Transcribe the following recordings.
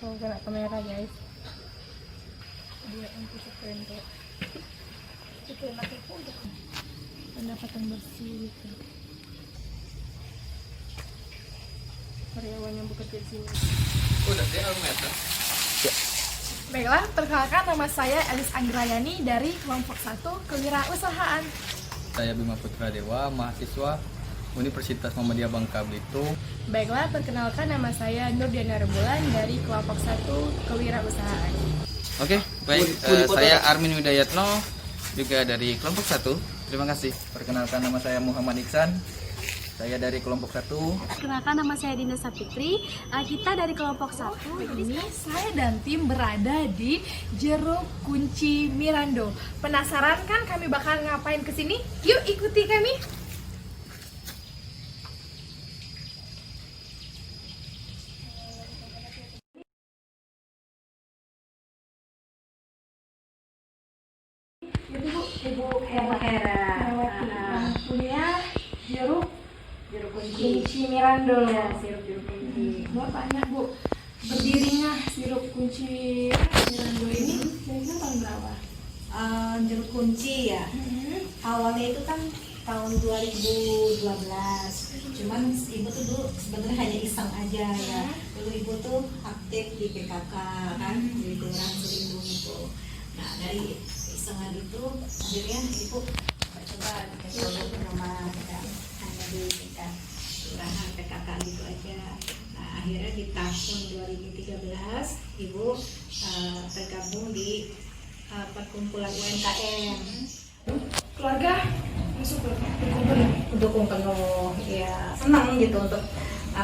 Oh, kena kamera guys. Dia anti screen tuh. Itu enak itu untuk pendapatan bersih gitu. Karyawan yang bekerja di sini. Udah deh meter. Baiklah, perkenalkan nama saya Elis Anggrayani dari kelompok 1 Kewirausahaan. Saya Bima Putra Dewa, mahasiswa Universitas Muhammadiyah Bangka Belitung. Baiklah, perkenalkan nama saya Nurdiana Rembulan dari kelompok 1 Kewirausahaan. Oke, baik. Saya Armin Widayatno, juga dari kelompok 1. Terima kasih. Perkenalkan nama saya Muhammad Iksan. Saya dari kelompok 1. Perkenalkan nama saya Dinda Sapitri. Kita dari kelompok 1. Ini saya dan tim berada di Jeruk Kunci Mirando. Penasaran kan kami bakal ngapain ke sini? Yuk ikuti kami. Ibu Hera. Punya jeruk Kunci. kunci Mirando. Ya, sirup jeruk kunci. Mau tanya Bu, berdirinya sirup kunci Mirando ini kira-kira tahun berapa? Jeruk kunci ya. Awalnya itu kan tahun 2012. Cuman ibu tuh dulu sebenarnya hanya iseng aja ya. Dulu ibu tuh aktif di PKK kan, di Kelurahan Selindung itu. Nah, dari isengan itu akhirnya ibu coba dikasih nama kan, hanya di tingkat kelurahan PKK gitu aja. Nah, akhirnya di tahun 2013 ibu tergabung di perkumpulan UMKM. Keluarga masuk berkumpul. Dukung penuh, ya senang gitu untuk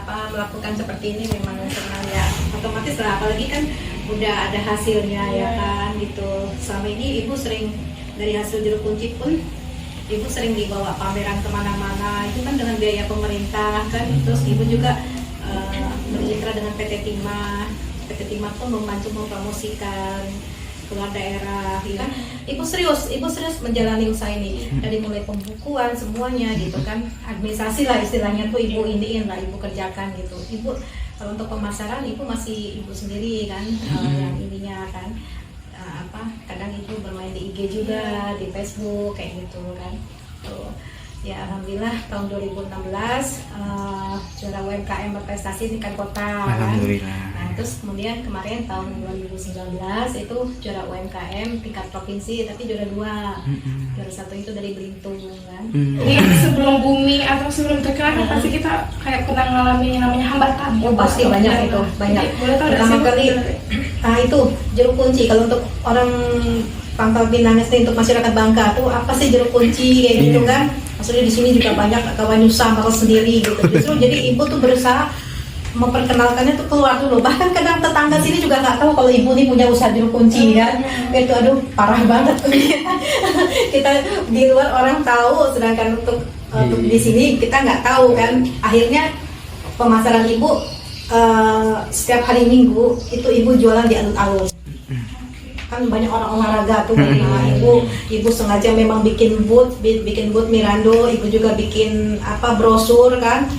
melakukan seperti ini, memang senang ya, otomatis lah, apalagi kan udah ada hasilnya ya kan gitu. Selama ini ibu sering dari hasil jeruk kunci pun ibu sering dibawa pameran kemana-mana, itu kan dengan biaya pemerintah kan. Terus ibu juga bermitra dengan PT Timah. PT Timah pun membantu mempromosikan keluar daerah ya kan. Ibu serius menjalani usaha ini dari mulai pembukuan semuanya gitu kan, administrasi lah istilahnya tuh ibu iniin lah, ibu kerjakan gitu. Ibu kalau untuk pemasaran ibu masih ibu sendiri kan, yang ininya kan kadang ibu bermain di IG juga, di Facebook kayak gitu kan tuh. Ya alhamdulillah tahun 2016 juara UMKM berprestasi tingkat kota kan. Nah terus kemudian kemarin tahun 2019 itu juara UMKM tingkat provinsi, tapi juara 2. Juara 1 itu dari Belitung kan. Ini sebelum booming atau sebelum terkenal kan pasti kita kayak pernah ngalamin yang namanya hambatan. Oh pasti banyak itu, banyak. Jadi, boleh tahu Pertama kali itu jeruk kunci. Kalau untuk orang Pangkal Pinang untuk masyarakat Bangka tuh apa sih jeruk kunci kayak gitu kan? Maksudnya di sini juga banyak kawan usaha makan sendiri gitu. Justru jadi ibu tuh berusaha memperkenalkannya tuh keluar dulu. Bahkan kadang tetangga sini juga nggak tahu kalau ibu nih punya usaha jeruk kunci kan. Itu aduh parah banget tuh. Kita di luar orang tahu, sedangkan untuk di sini kita nggak tahu kan. Akhirnya pemasaran ibu setiap hari Minggu itu ibu jualan di alun-alun. Kan banyak orang olahraga tuh. Nah, ibu sengaja memang bikin booth Mirando, ibu juga bikin brosur kan.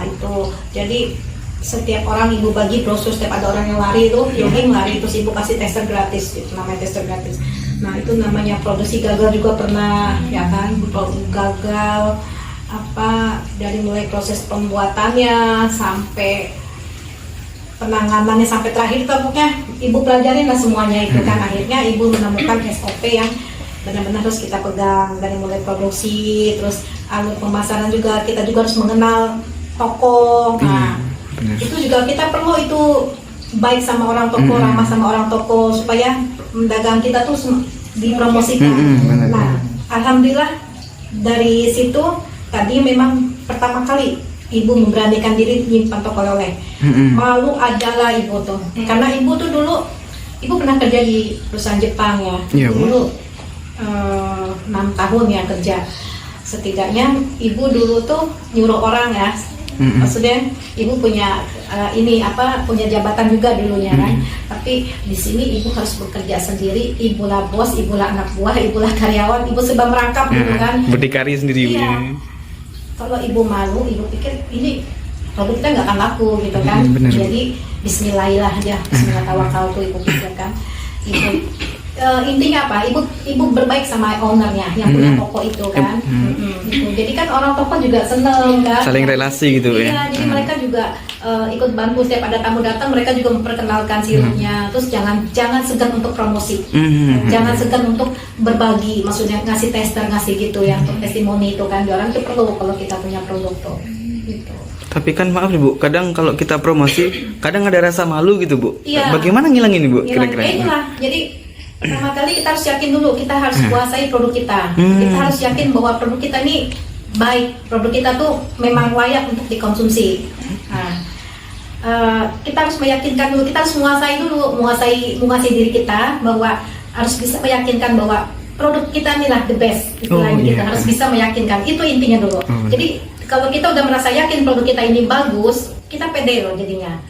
Itu jadi setiap orang ibu bagi brosur, setiap ada orang yang lari itu jogging lari, terus ibu kasih tester gratis, itu namanya tester gratis. Nah itu namanya produksi gagal juga pernah ya kan, gagal dari mulai proses pembuatannya sampai penanganannya sampai terakhir pokoknya ibu pelajarin lah semuanya itu kan. Akhirnya ibu menemukan SOP yang benar-benar harus kita pegang dari mulai produksi, terus alur pemasaran juga kita juga harus mengenal toko. Nah itu juga kita perlu itu baik sama orang toko, ramah sama orang toko supaya dagang kita tuh dipromosikan. Nah alhamdulillah dari situ tadi memang pertama kali ibu memberanikan diri nyimpan toko oleh. Malu adalah ibu tuh, karena ibu tuh dulu ibu pernah kerja di perusahaan Jepang ya. Dulu 6 tahun ya kerja. Setidaknya ibu dulu tuh nyuruh orang ya. Maksudnya ibu punya punya jabatan juga dulunya kan. Tapi di sini ibu harus bekerja sendiri. Ibu lah bos, ibu lah anak buah, ibu lah karyawan, ibu serba merangkap gitu kan. Berdikari sendiri. Iya. Kalau ibu malu, ibu pikir ini produk kita nggak akan laku gitu kan. Bener. Jadi Bismillahirrahmanirrahim aja, Bismillah tawakal tuh ibu pikir kan. Ibu intinya apa? Ibu berbaik sama ownernya yang punya toko itu kan. Gitu. Jadi kan orang toko juga seneng kan. Saling relasi gitu Iya, ya. jadi mereka juga ikut bantu setiap ada tamu datang, mereka juga memperkenalkan sirupnya. Terus jangan segan untuk promosi. Jangan segan untuk berbagi, maksudnya ngasih tester, ngasih gitu ya untuk testimoni itu kan. Orang itu perlu kalau kita punya produk tuh. Gitu. Tapi kan maaf nih, Bu, kadang kalau kita promosi kadang ada rasa malu gitu, Bu. Iya. Bagaimana ngilangin nih, Bu, Ya, kira-kira? itulah. Jadi pertama kali kita harus yakin dulu, kita harus kuasai produk kita. Kita harus yakin bahwa produk kita ini baik, produk kita tuh memang layak untuk dikonsumsi. Nah, kita harus meyakinkan dulu, kita harus menguasai diri kita bahwa harus bisa meyakinkan bahwa produk kita inilah the best. Istilahnya iya. kita harus bisa meyakinkan, itu intinya dulu. Jadi kalau kita udah merasa yakin produk kita ini bagus, kita pede loh jadinya.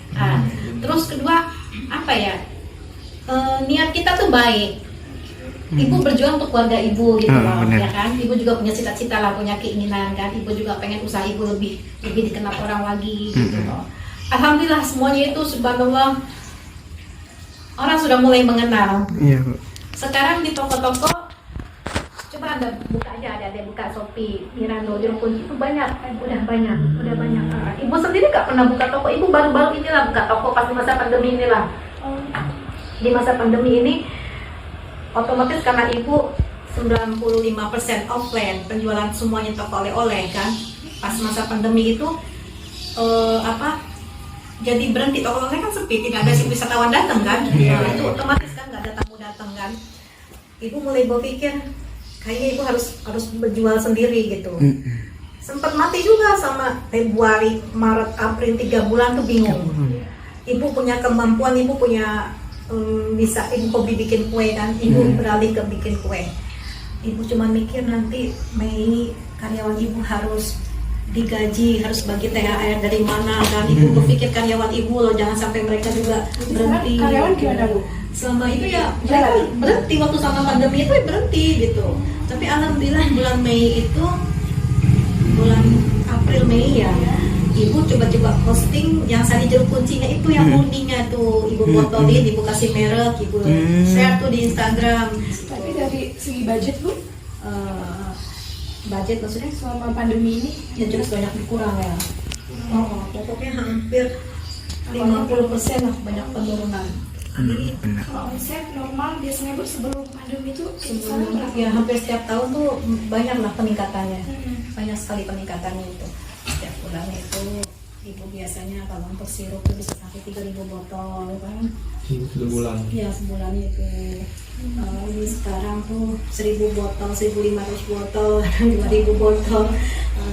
Terus kedua apa ya? Niat kita tuh baik. Ibu berjuang untuk keluarga ibu gitu loh, bener. ya kan? Ibu juga punya cita-cita lah, punya keinginan kan. Ibu juga pengen usaha ibu lebih dikenal orang lagi gitu loh. Alhamdulillah semuanya itu subhanallah orang sudah mulai mengenal. Iya, Bu. Sekarang di toko-toko coba Anda buka aja, ada buka Shopee, Mirando, Jeruk Kunci itu banyak, udah banyak. Ibu sendiri nggak pernah buka toko, ibu baru-baru inilah buka toko pas di masa pandemi inilah. Di masa pandemi ini otomatis karena ibu 95% offline, penjualan semuanya toko oleh-oleh kan. Pas masa pandemi itu jadi berhenti, toko oleh kan sepi, tidak ada wisatawan datang kan. Nah, itu otomatis kan nggak ada tamu datang kan. Ibu mulai berpikir kayaknya ibu harus berjual sendiri gitu. Sempat mati juga sama Februari, Maret, April 3 bulan tuh bingung. Ibu punya kemampuan, ibu punya bisa, ibu hobi bikin kue kan, ibu beralih ke bikin kue. Ibu cuma mikir nanti Mei karyawan ibu harus digaji, harus bagi THR dari mana kan. Ibu berpikir karyawan ibu loh, jangan sampai mereka juga berhenti. Karyawan gimana, Bu? Selama itu ya mereka berhenti waktu sama pandemi itu ya berhenti gitu. Tapi alhamdulillah bulan Mei itu, bulan April Mei ya, ibu coba-coba posting yang sari jeruk kuncinya itu yang murninya tuh, ibu botolin, ibu kasih merek, ibu share tuh di Instagram. Tapi dari segi budget, Bu, Budget maksudnya selama pandemi ini ya jelas banyak berkurang ya. Pokoknya hampir 50% lah banyak penurunan. Jadi omset normal biasanya, Bu, sebelum pandemi itu sebelum ya hampir setiap tahun tuh banyak lah peningkatannya. Banyak sekali peningkatannya itu. Setiap bulan itu ibu biasanya kalau untuk sirup itu bisa sampai 3.000 botol kan. Sebulan. Ya sebulan itu. Ini sekarang tuh 1.000 botol, 1.500 botol, 2.000 botol.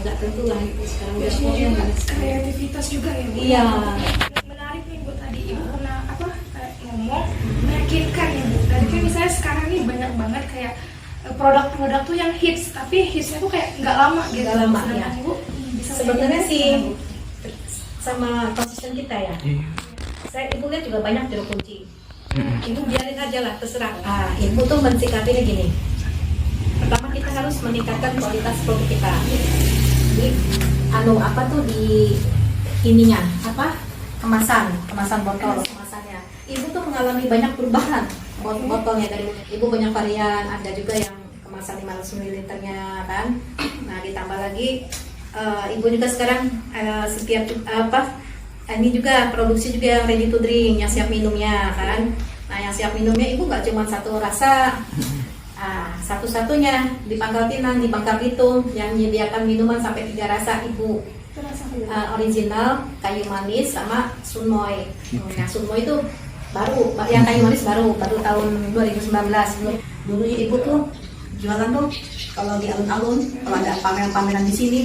Nggak tentu lah itu sekarang biasanya juga banyak. kreativitas juga ya, Bu. Iya. Menarik nih, Bu, tadi ibu pernah ngomong meyakinkan ya, Bu. Tadi kan misalnya sekarang nih banyak banget kayak produk-produk tuh yang hits, tapi hitsnya tuh kayak nggak lama gitu. Nggak lama, Sedangkan ya. Ibu bisa Sebenarnya meyakinkan sih gimana, Bu? sama konsisten kita ya. Ibu lihat juga banyak jeruk kunci. Ibu biarin aja lah, terserah. Ibu tuh mensikapinya gini. Pertama kita harus meningkatkan kualitas produk kita. Jadi apa tuh di ininya kemasan botol kemasannya. Ibu tuh mengalami banyak perubahan botolnya, dari ibu banyak varian, ada juga yang kemasan 500 ml-nya kan. Nah ditambah lagi ibu juga sekarang setiap ini juga produksi juga yang ready to drink, yang siap minumnya kan. Nah yang siap minumnya ibu nggak cuma satu rasa, satu-satunya di Pangkal Pinang, di Bangka Belitung yang menyediakan minuman sampai 3 rasa ibu. Original, kayu manis sama sunmoy. Nah sunmoy itu baru, yang kayu manis baru tahun 2019. Dulu ibu tuh jualan tuh kalau di alun-alun, kalau ada pameran-pameran di sini,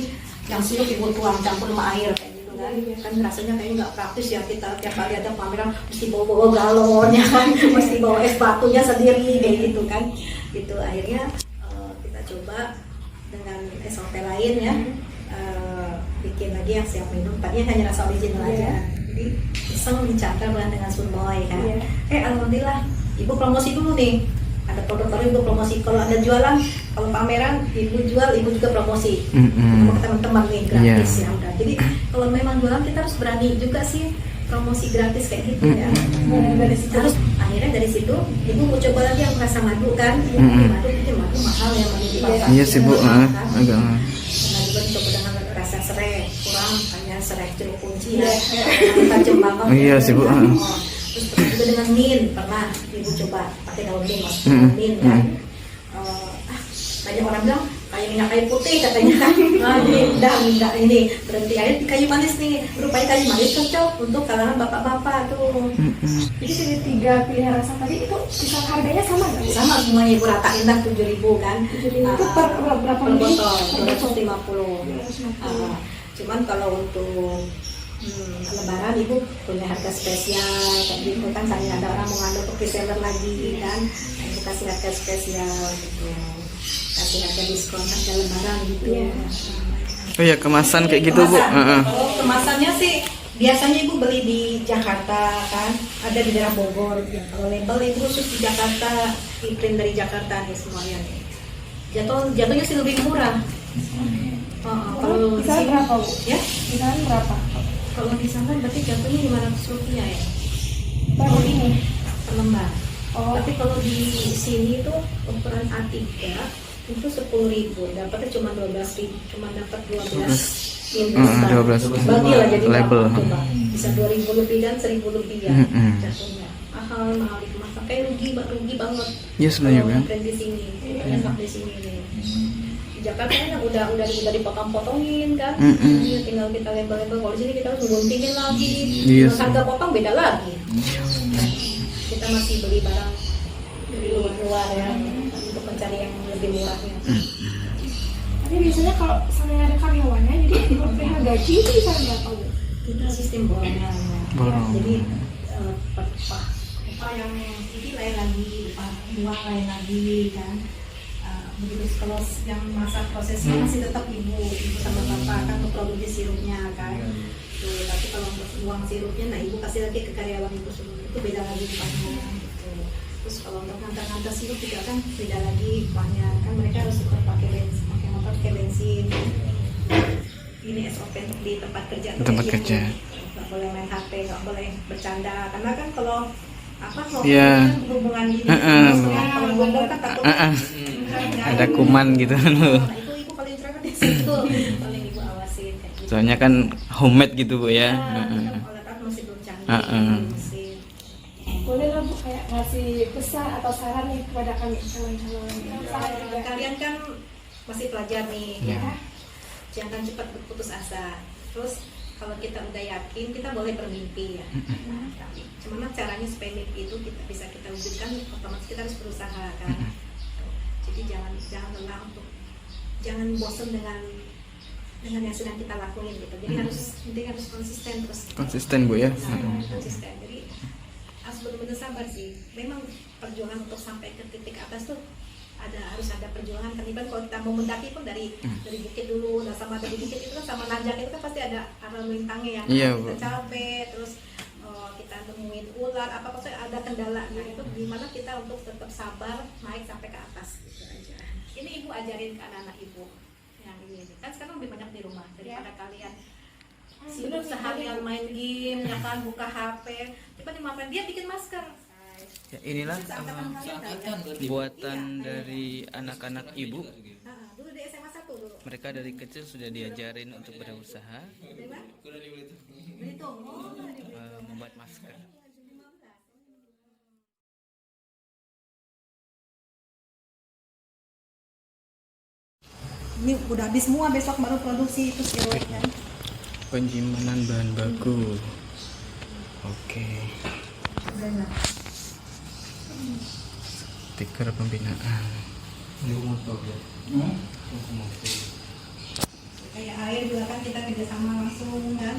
yang sirup ibu tuang campur sama air kayak gitu kan rasanya kayaknya nggak praktis ya, kita tiap kali ada pameran mesti bawa galonnya kan, mesti bawa es batunya sendiri kayak gitu kan. Gitu akhirnya kita coba dengan SOP lain ya, bikin lagi yang siap minum, tadinya hanya rasa original aja. Jadi iseng dicampur dengan sunmoy kan. Alhamdulillah ibu promosi dulu nih, ada produk baru ibu promosi. Kalau ada jualan kalau pameran ibu jual, ibu juga promosi Mm-mm. sama teman-teman nih gratis Iya. ya udah. Jadi kalau memang jualan kita harus berani juga sih promosi gratis kayak gitu ya. Dari situ terus akhirnya dari situ ibu mau coba lagi yang rasa madu kan. Madu mahal ya, madu di pasar. Iya sih Bu, Kan? agak. Karena juga coba dengan rasa serai kurang, hanya serai jeruk kunci ya. Tajam banget. Iya sih, Bu. Terus pernah juga dengan min, pernah ibu coba pakai daun min, masukin min kan. Banyak orang bilang kayak minyak kayu putih katanya kan. Nah, jadi enggak ini berhenti aja di kayu manis nih. Rupanya kayu manis cocok untuk kalangan bapak-bapak tuh. Jadi dari 3 pilihan rasa tadi itu kisaran harganya sama nggak? Sama semuanya ibu ratain dah 7.000 kan. 7.000 itu per berapa per biji? botol 250. Cuman kalau untuk lebaran ibu punya harga spesial kayak gitu kan, sambil ada orang mau ngambil untuk reseller lagi kan, ibu kasih harga spesial gitu, kasih harga diskon harga lebaran gitu ya. Oh ya, kemasan kayak gitu Bu. Kalau kemasannya sih biasanya ibu beli di Jakarta kan, ada di daerah Bogor ya. Kalau label ibu khusus di Jakarta, print dari Jakarta nih semuanya nih. Jatuhnya sih lebih murah. Kalau di Kisaran sini berapa Bu? ya, Kisaran berapa? kalau di sana berarti jatuhnya 500 rupiah ya Per ini? per lembar. Oh, Tapi kalau di sini tuh ukuran A3 itu 10.000, dapatnya cuma 12.000, cuma dapat 12 12 bagilah jadi label. berapa coba? Bisa 2.000 lebih dan 1.000 lebih ya jatuhnya. Mahal itu masa kayak rugi banget. Iya sebenarnya Kalau kan. print di sini, enak di sini nih. Di Jakarta kan udah dipotong-potongin kan, Iya, tinggal kita label-label. Kalau di sini kita harus guntingin lagi, Iya terus harga potong beda lagi. Kita masih beli barang dari luar ya untuk mencari yang lebih murahnya. tapi biasanya kalau sampai ada karyawannya, jadi untuk perihal gaji itu kisaran berapa Bu? Kita sistem borongnya. Borong. Jadi upah yang ini lain lagi, upah uang lain lagi kan. Begitu kalau yang masa prosesnya masih tetap ibu sama bapak kan untuk produksi sirupnya kan. Tuh, tapi kalau untuk uang sirupnya, nah ibu kasih lagi ke karyawan ibu semua, itu beda lagi upahnya gitu. Terus kalau untuk ngantar-ngantar sirup juga kan beda lagi upahnya kan, mereka harus tukar pakai bensin, pakai motor pakai bensin. Ini SOP untuk di tempat kerja tuh Tempat kayak kerja. gini. Nggak boleh main HP, nggak boleh bercanda, karena kan kalau kalau Iya. kan hubungan gini, kalau ngomong kan takutnya Ada kuman gitu. Nah, itu ibu paling cerewet di situ, paling ibu awasin kayak gitu. Soalnya kan homemade gitu Bu ya. Alat-alat masih belum canggih, mesin. Boleh lah Bu kayak ngasih pesan atau saran nih kepada kami calon-calon juga. Kalian kan masih pelajar nih, Iya. ya. Jangan cepat berputus asa. Terus kalau kita udah yakin, kita boleh bermimpi ya. Tapi cuman caranya supaya mimpi itu kita wujudkan, otomatis kita harus berusaha kan. Jadi jangan lelah untuk, jangan bosan dengan yang sedang kita lakuin gitu. Jadi harus konsisten terus. Konsisten Bu ya. Konsisten. Jadi harus benar-benar sabar sih. Memang perjuangan untuk sampai ke titik atas tuh harus ada perjuangan kan. Ibarat kalau kita mau mendaki pun dari bukit dulu, nah sama dari bukit itu kan sama nanjak itu kan pasti ada arah lintangnya ya. Iya, Kita Bu. capek, terus kita nemuin ular, apa pasti ada kendalanya. Itu gimana kita untuk tetap sabar naik sampai ke atas gitu aja. Ini ibu ajarin ke anak-anak ibu yang ini kan sekarang lebih banyak di rumah daripada kalian sibuk seharian main game, ya kan, buka HP. Coba dimaafkan, dia bikin masker. Ya, inilah Seangkatan kalian. buatan dari anak-anak ibu. Nah, dulu di SMA 1 dulu. Mereka dari kecil sudah diajarin untuk berwirausaha, Belitung. Oh, dari membuat masker. ini udah habis semua, besok baru produksi itu sirup kan. Penyimpanan bahan baku. Oke. Stiker pembinaan. Kayak air juga kan kita kerjasama langsung kan.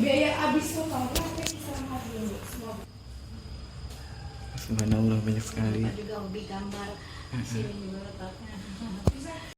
Biaya habis total berapa kisaran harga Bu? Semua. Subhanallah banyak sekali. Kita juga hobi gambar, sini juga letaknya.